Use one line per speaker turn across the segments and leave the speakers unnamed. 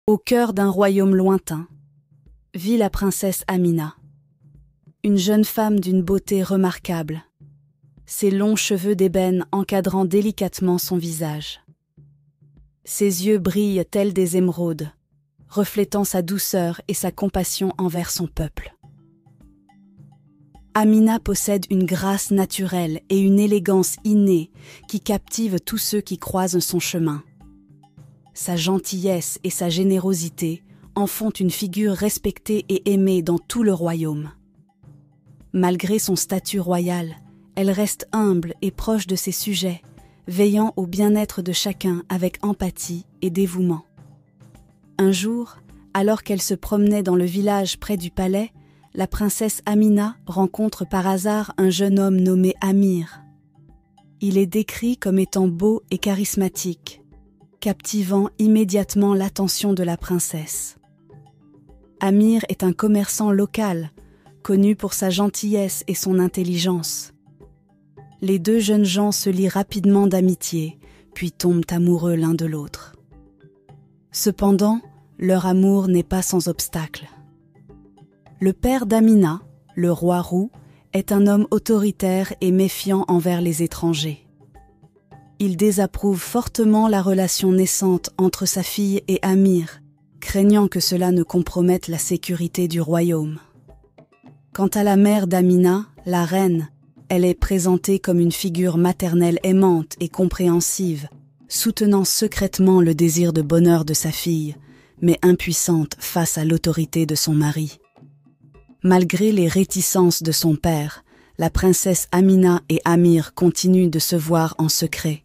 Au cœur d'un royaume lointain, vit la princesse Amina, une jeune femme d'une beauté remarquable, ses longs cheveux d'ébène encadrant délicatement son visage. Ses yeux brillent tels des émeraudes, reflétant sa douceur et sa compassion envers son peuple. Amina possède une grâce naturelle et une élégance innée qui captivent tous ceux qui croisent son chemin. Sa gentillesse et sa générosité en font une figure respectée et aimée dans tout le royaume. Malgré son statut royal, elle reste humble et proche de ses sujets, veillant au bien-être de chacun avec empathie et dévouement. Un jour, alors qu'elle se promenait dans le village près du palais, la princesse Amina rencontre par hasard un jeune homme nommé Amir. Il est décrit comme étant beau et charismatique, captivant immédiatement l'attention de la princesse. Amir est un commerçant local, connu pour sa gentillesse et son intelligence. Les deux jeunes gens se lient rapidement d'amitié, puis tombent amoureux l'un de l'autre. Cependant, leur amour n'est pas sans obstacle. Le père d'Amina, le roi roux, est un homme autoritaire et méfiant envers les étrangers. Il désapprouve fortement la relation naissante entre sa fille et Amir, craignant que cela ne compromette la sécurité du royaume. Quant à la mère d'Amina, la reine, elle est présentée comme une figure maternelle aimante et compréhensive, soutenant secrètement le désir de bonheur de sa fille, mais impuissante face à l'autorité de son mari. Malgré les réticences de son père, la princesse Amina et Amir continuent de se voir en secret,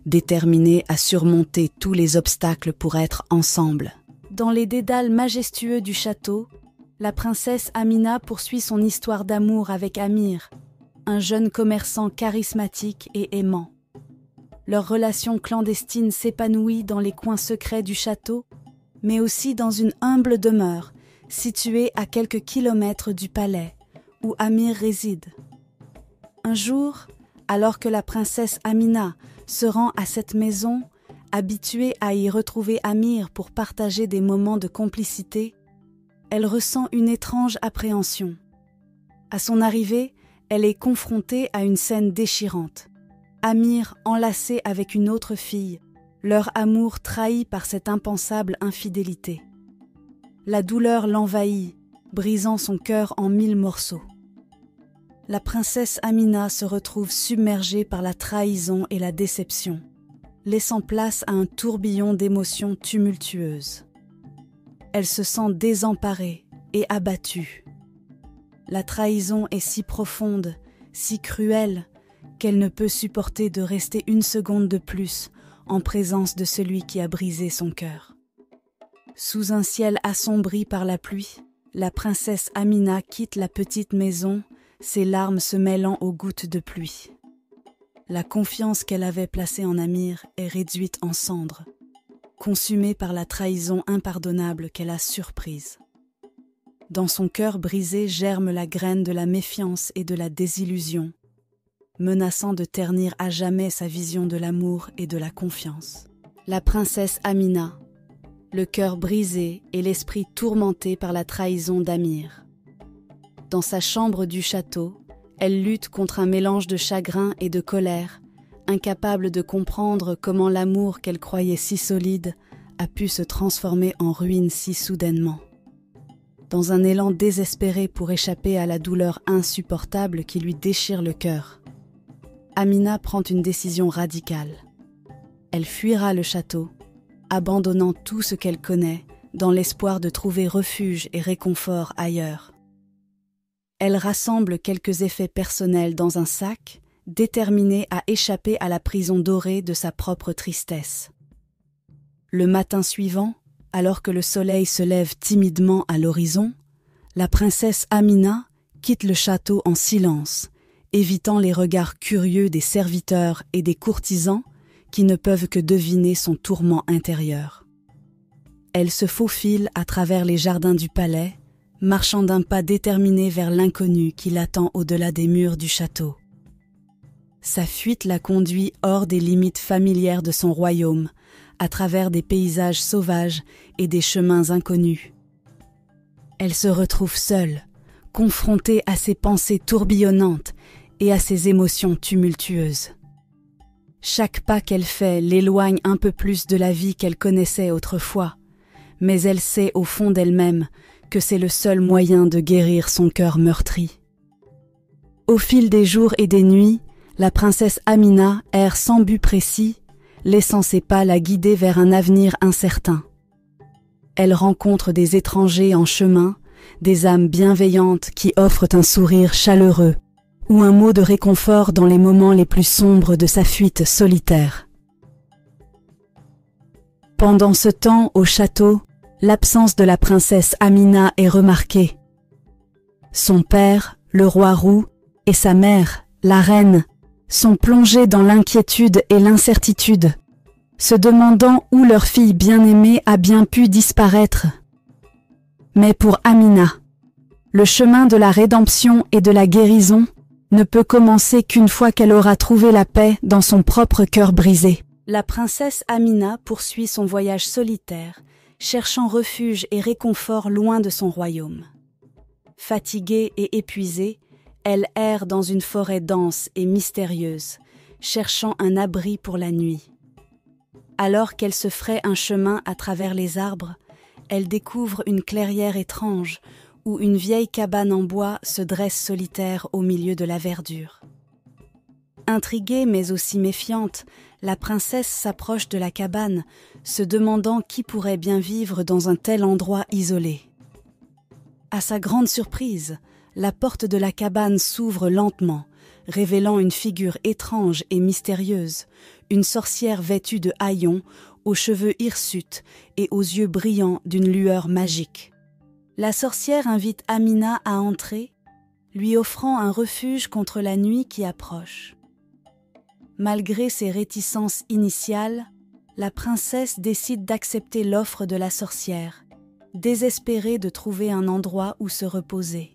déterminés à surmonter tous les obstacles pour être ensemble. Dans les dédales majestueux du château, la princesse Amina poursuit son histoire d'amour avec Amir, un jeune commerçant charismatique et aimant. Leur relation clandestine s'épanouit dans les coins secrets du château, mais aussi dans une humble demeure située à quelques kilomètres du palais, où Amir réside. Un jour, alors que la princesse Amina se rend à cette maison, habituée à y retrouver Amir pour partager des moments de complicité, elle ressent une étrange appréhension. À son arrivée, elle est confrontée à une scène déchirante. Amir enlacé avec une autre fille, leur amour trahi par cette impensable infidélité. La douleur l'envahit, brisant son cœur en 1000 morceaux. La princesse Amina se retrouve submergée par la trahison et la déception, laissant place à un tourbillon d'émotions tumultueuses. Elle se sent désemparée et abattue. La trahison est si profonde, si cruelle, qu'elle ne peut supporter de rester une seconde de plus en présence de celui qui a brisé son cœur. Sous un ciel assombri par la pluie, la princesse Amina quitte la petite maison, ses larmes se mêlant aux gouttes de pluie. La confiance qu'elle avait placée en Amir est réduite en cendres, consumée par la trahison impardonnable qu'elle a surprise. Dans son cœur brisé germe la graine de la méfiance et de la désillusion, menaçant de ternir à jamais sa vision de l'amour et de la confiance. La princesse Amina, le cœur brisé et l'esprit tourmenté par la trahison d'Amir. Dans sa chambre du château, elle lutte contre un mélange de chagrin et de colère, incapable de comprendre comment l'amour qu'elle croyait si solide a pu se transformer en ruine si soudainement. Dans un élan désespéré pour échapper à la douleur insupportable qui lui déchire le cœur, Amina prend une décision radicale. Elle fuira le château, abandonnant tout ce qu'elle connaît dans l'espoir de trouver refuge et réconfort ailleurs. Elle rassemble quelques effets personnels dans un sac, déterminée à échapper à la prison dorée de sa propre tristesse. Le matin suivant, alors que le soleil se lève timidement à l'horizon, la princesse Amina quitte le château en silence, évitant les regards curieux des serviteurs et des courtisans qui ne peuvent que deviner son tourment intérieur. Elle se faufile à travers les jardins du palais, marchant d'un pas déterminé vers l'inconnu qui l'attend au-delà des murs du château. Sa fuite la conduit hors des limites familières de son royaume, à travers des paysages sauvages et des chemins inconnus. Elle se retrouve seule, confrontée à ses pensées tourbillonnantes et à ses émotions tumultueuses. Chaque pas qu'elle fait l'éloigne un peu plus de la vie qu'elle connaissait autrefois, mais elle sait au fond d'elle-même que c'est le seul moyen de guérir son cœur meurtri. Au fil des jours et des nuits, la princesse Amina erre sans but précis, laissant ses pas la guider vers un avenir incertain. Elle rencontre des étrangers en chemin, des âmes bienveillantes qui offrent un sourire chaleureux ou un mot de réconfort dans les moments les plus sombres de sa fuite solitaire. Pendant ce temps, au château, l'absence de la princesse Amina est remarquée. Son père, le roi roux, et sa mère, la reine, sont plongés dans l'inquiétude et l'incertitude, se demandant où leur fille bien-aimée a bien pu disparaître. Mais pour Amina, le chemin de la rédemption et de la guérison ne peut commencer qu'une fois qu'elle aura trouvé la paix dans son propre cœur brisé. La princesse Amina poursuit son voyage solitaire, cherchant refuge et réconfort loin de son royaume. Fatiguée et épuisée, elle erre dans une forêt dense et mystérieuse, cherchant un abri pour la nuit. Alors qu'elle se fraye un chemin à travers les arbres, elle découvre une clairière étrange où une vieille cabane en bois se dresse solitaire au milieu de la verdure. Intriguée mais aussi méfiante, la princesse s'approche de la cabane, se demandant qui pourrait bien vivre dans un tel endroit isolé. À sa grande surprise, la porte de la cabane s'ouvre lentement, révélant une figure étrange et mystérieuse, une sorcière vêtue de haillons, aux cheveux hirsutes et aux yeux brillants d'une lueur magique. La sorcière invite Amina à entrer, lui offrant un refuge contre la nuit qui approche. Malgré ses réticences initiales, la princesse décide d'accepter l'offre de la sorcière, désespérée de trouver un endroit où se reposer.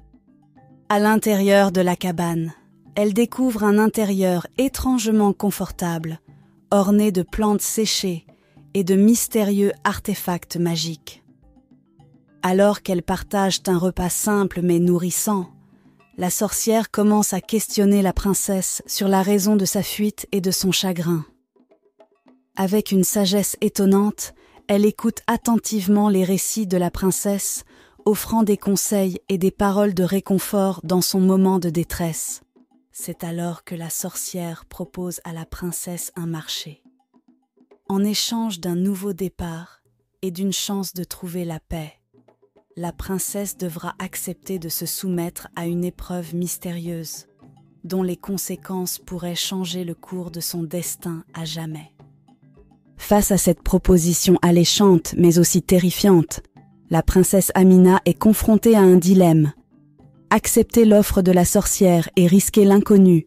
À l'intérieur de la cabane, elle découvre un intérieur étrangement confortable, orné de plantes séchées et de mystérieux artefacts magiques. Alors qu'elles partagent un repas simple mais nourrissant, la sorcière commence à questionner la princesse sur la raison de sa fuite et de son chagrin. Avec une sagesse étonnante, elle écoute attentivement les récits de la princesse, offrant des conseils et des paroles de réconfort dans son moment de détresse. C'est alors que la sorcière propose à la princesse un marché. En échange d'un nouveau départ et d'une chance de trouver la paix, la princesse devra accepter de se soumettre à une épreuve mystérieuse, dont les conséquences pourraient changer le cours de son destin à jamais. Face à cette proposition alléchante mais aussi terrifiante, la princesse Amina est confrontée à un dilemme. Accepter l'offre de la sorcière et risquer l'inconnu,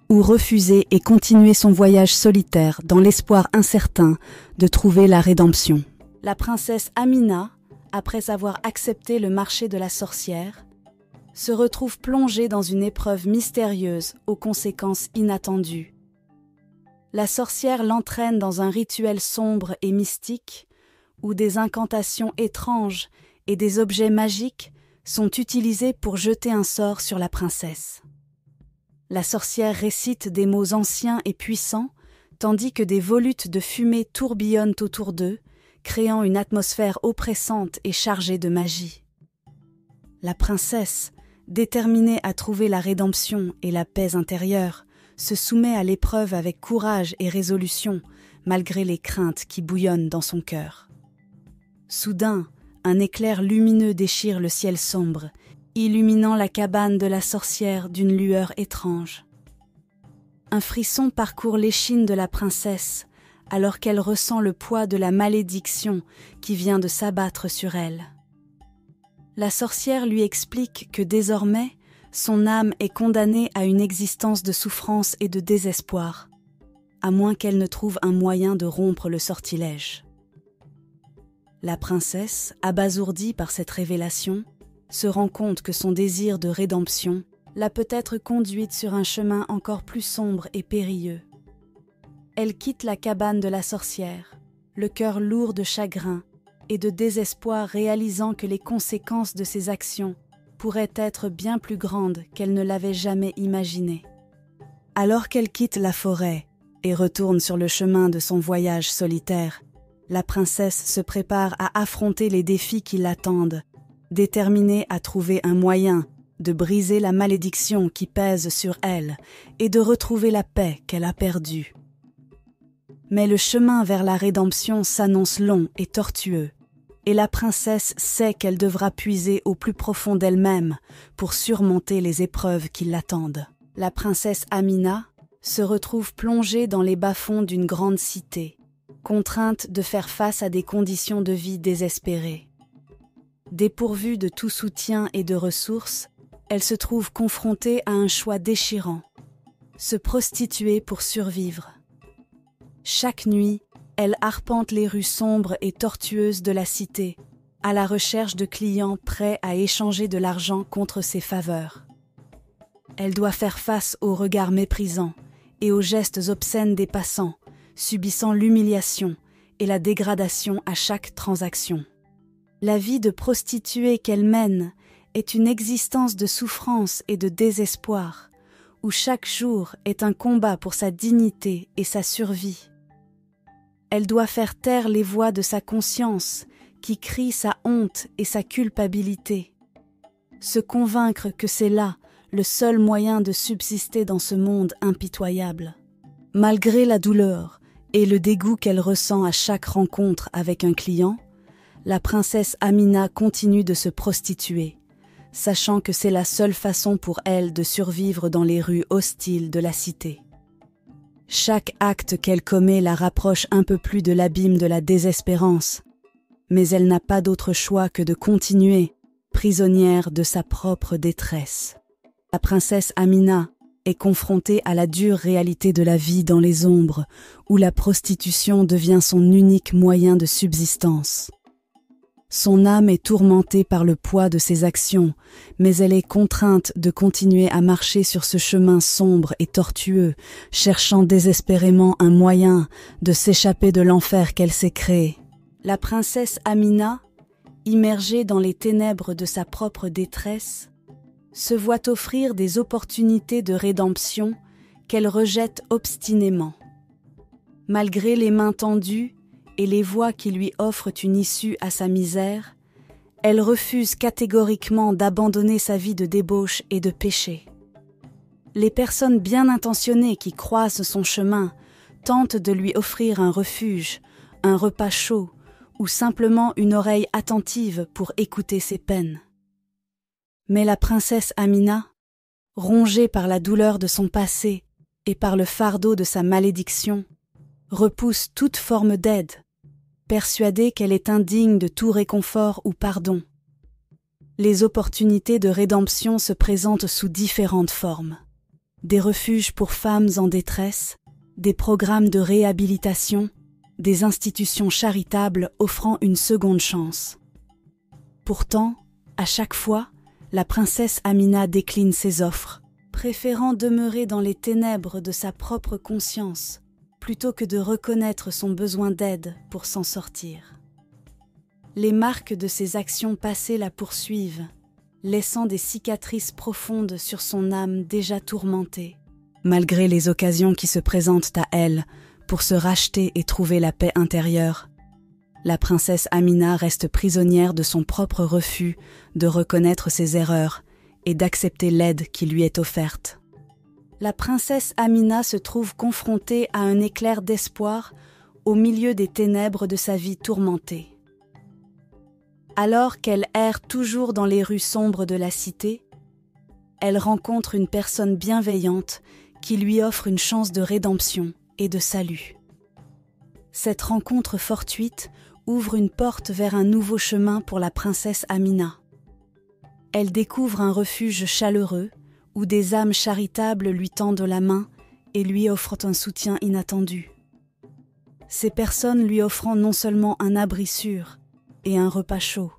ou refuser et continuer son voyage solitaire dans l'espoir incertain de trouver la rédemption. La princesse Amina, après avoir accepté le marché de la sorcière, se retrouve plongée dans une épreuve mystérieuse aux conséquences inattendues. La sorcière l'entraîne dans un rituel sombre et mystique, où des incantations étranges et des objets magiques sont utilisés pour jeter un sort sur la princesse. La sorcière récite des mots anciens et puissants, tandis que des volutes de fumée tourbillonnent autour d'eux, créant une atmosphère oppressante et chargée de magie. La princesse, déterminée à trouver la rédemption et la paix intérieure, se soumet à l'épreuve avec courage et résolution, malgré les craintes qui bouillonnent dans son cœur. Soudain, un éclair lumineux déchire le ciel sombre, illuminant la cabane de la sorcière d'une lueur étrange. Un frisson parcourt l'échine de la princesse, alors qu'elle ressent le poids de la malédiction qui vient de s'abattre sur elle. La sorcière lui explique que désormais, son âme est condamnée à une existence de souffrance et de désespoir, à moins qu'elle ne trouve un moyen de rompre le sortilège. La princesse, abasourdie par cette révélation, se rend compte que son désir de rédemption l'a peut-être conduite sur un chemin encore plus sombre et périlleux. Elle quitte la cabane de la sorcière, le cœur lourd de chagrin et de désespoir, réalisant que les conséquences de ses actions pourraient être bien plus grandes qu'elle ne l'avait jamais imaginé. Alors qu'elle quitte la forêt et retourne sur le chemin de son voyage solitaire, la princesse se prépare à affronter les défis qui l'attendent, déterminée à trouver un moyen de briser la malédiction qui pèse sur elle et de retrouver la paix qu'elle a perdue. Mais le chemin vers la rédemption s'annonce long et tortueux, et la princesse sait qu'elle devra puiser au plus profond d'elle-même pour surmonter les épreuves qui l'attendent. La princesse Amina se retrouve plongée dans les bas-fonds d'une grande cité, contrainte de faire face à des conditions de vie désespérées. Dépourvue de tout soutien et de ressources, elle se trouve confrontée à un choix déchirant: se prostituer pour survivre. Chaque nuit, elle arpente les rues sombres et tortueuses de la cité, à la recherche de clients prêts à échanger de l'argent contre ses faveurs. Elle doit faire face aux regards méprisants et aux gestes obscènes des passants, subissant l'humiliation et la dégradation à chaque transaction. La vie de prostituée qu'elle mène est une existence de souffrance et de désespoir, où chaque jour est un combat pour sa dignité et sa survie. Elle doit faire taire les voix de sa conscience qui crient sa honte et sa culpabilité, se convaincre que c'est là le seul moyen de subsister dans ce monde impitoyable. Malgré la douleur et le dégoût qu'elle ressent à chaque rencontre avec un client, la princesse Amina continue de se prostituer, sachant que c'est la seule façon pour elle de survivre dans les rues hostiles de la cité. Chaque acte qu'elle commet la rapproche un peu plus de l'abîme de la désespérance, mais elle n'a pas d'autre choix que de continuer, prisonnière de sa propre détresse. La princesse Amina est confrontée à la dure réalité de la vie dans les ombres, où la prostitution devient son unique moyen de subsistance. Son âme est tourmentée par le poids de ses actions, mais elle est contrainte de continuer à marcher sur ce chemin sombre et tortueux, cherchant désespérément un moyen de s'échapper de l'enfer qu'elle s'est créé. La princesse Amina, immergée dans les ténèbres de sa propre détresse, se voit offrir des opportunités de rédemption qu'elle rejette obstinément. Malgré les mains tendues et les voix qui lui offrent une issue à sa misère, elle refuse catégoriquement d'abandonner sa vie de débauche et de péché. Les personnes bien intentionnées qui croisent son chemin tentent de lui offrir un refuge, un repas chaud ou simplement une oreille attentive pour écouter ses peines. Mais la princesse Amina, rongée par la douleur de son passé et par le fardeau de sa malédiction, repousse toute forme d'aide, persuadée qu'elle est indigne de tout réconfort ou pardon. Les opportunités de rédemption se présentent sous différentes formes. Des refuges pour femmes en détresse, des programmes de réhabilitation, des institutions charitables offrant une seconde chance. Pourtant, à chaque fois, la princesse Amina décline ces offres, préférant demeurer dans les ténèbres de sa propre conscience, plutôt que de reconnaître son besoin d'aide pour s'en sortir. Les marques de ses actions passées la poursuivent, laissant des cicatrices profondes sur son âme déjà tourmentée. Malgré les occasions qui se présentent à elle pour se racheter et trouver la paix intérieure, la princesse Amina reste prisonnière de son propre refus de reconnaître ses erreurs et d'accepter l'aide qui lui est offerte. La princesse Amina se trouve confrontée à un éclair d'espoir au milieu des ténèbres de sa vie tourmentée. Alors qu'elle erre toujours dans les rues sombres de la cité, elle rencontre une personne bienveillante qui lui offre une chance de rédemption et de salut. Cette rencontre fortuite ouvre une porte vers un nouveau chemin pour la princesse Amina. Elle découvre un refuge chaleureux où des âmes charitables lui tendent la main et lui offrent un soutien inattendu. Ces personnes lui offrant non seulement un abri sûr et un repas chaud,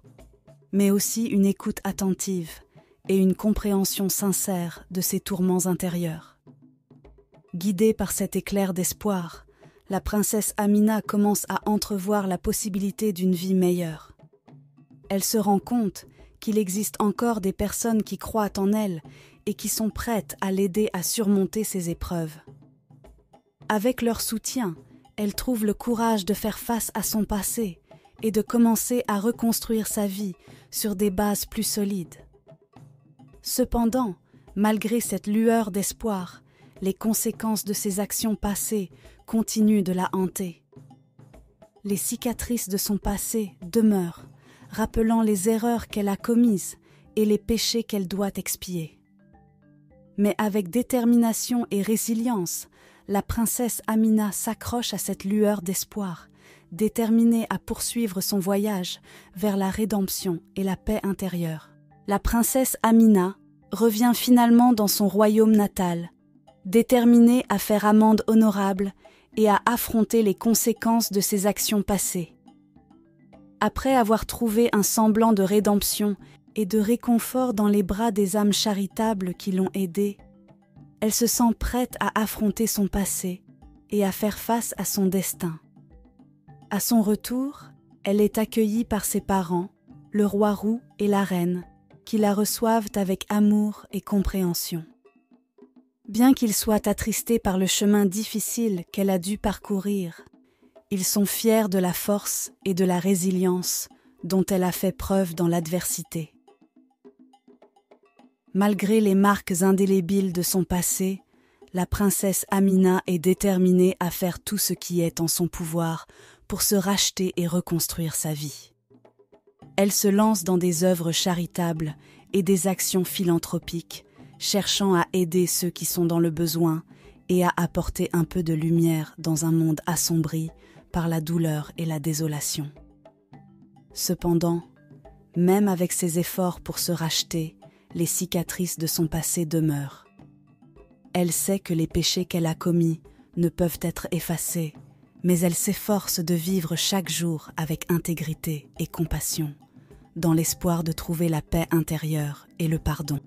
mais aussi une écoute attentive et une compréhension sincère de ses tourments intérieurs. Guidée par cet éclair d'espoir, la princesse Amina commence à entrevoir la possibilité d'une vie meilleure. Elle se rend compte qu'il existe encore des personnes qui croient en elle et qui sont prêtes à l'aider à surmonter ces épreuves. Avec leur soutien, elle trouve le courage de faire face à son passé et de commencer à reconstruire sa vie sur des bases plus solides. Cependant, malgré cette lueur d'espoir, les conséquences de ses actions passées continuent de la hanter. Les cicatrices de son passé demeurent, rappelant les erreurs qu'elle a commises et les péchés qu'elle doit expier. Mais avec détermination et résilience, la princesse Amina s'accroche à cette lueur d'espoir, déterminée à poursuivre son voyage vers la rédemption et la paix intérieure. La princesse Amina revient finalement dans son royaume natal, déterminée à faire amende honorable et à affronter les conséquences de ses actions passées. Après avoir trouvé un semblant de rédemption et de réconfort dans les bras des âmes charitables qui l'ont aidée, elle se sent prête à affronter son passé et à faire face à son destin. À son retour, elle est accueillie par ses parents, le roi roux et la reine, qui la reçoivent avec amour et compréhension. Bien qu'ils soient attristés par le chemin difficile qu'elle a dû parcourir, ils sont fiers de la force et de la résilience dont elle a fait preuve dans l'adversité. Malgré les marques indélébiles de son passé, la princesse Amina est déterminée à faire tout ce qui est en son pouvoir pour se racheter et reconstruire sa vie. Elle se lance dans des œuvres charitables et des actions philanthropiques, cherchant à aider ceux qui sont dans le besoin et à apporter un peu de lumière dans un monde assombri par la douleur et la désolation. Cependant, même avec ses efforts pour se racheter, les cicatrices de son passé demeurent. Elle sait que les péchés qu'elle a commis ne peuvent être effacés, mais elle s'efforce de vivre chaque jour avec intégrité et compassion, dans l'espoir de trouver la paix intérieure et le pardon.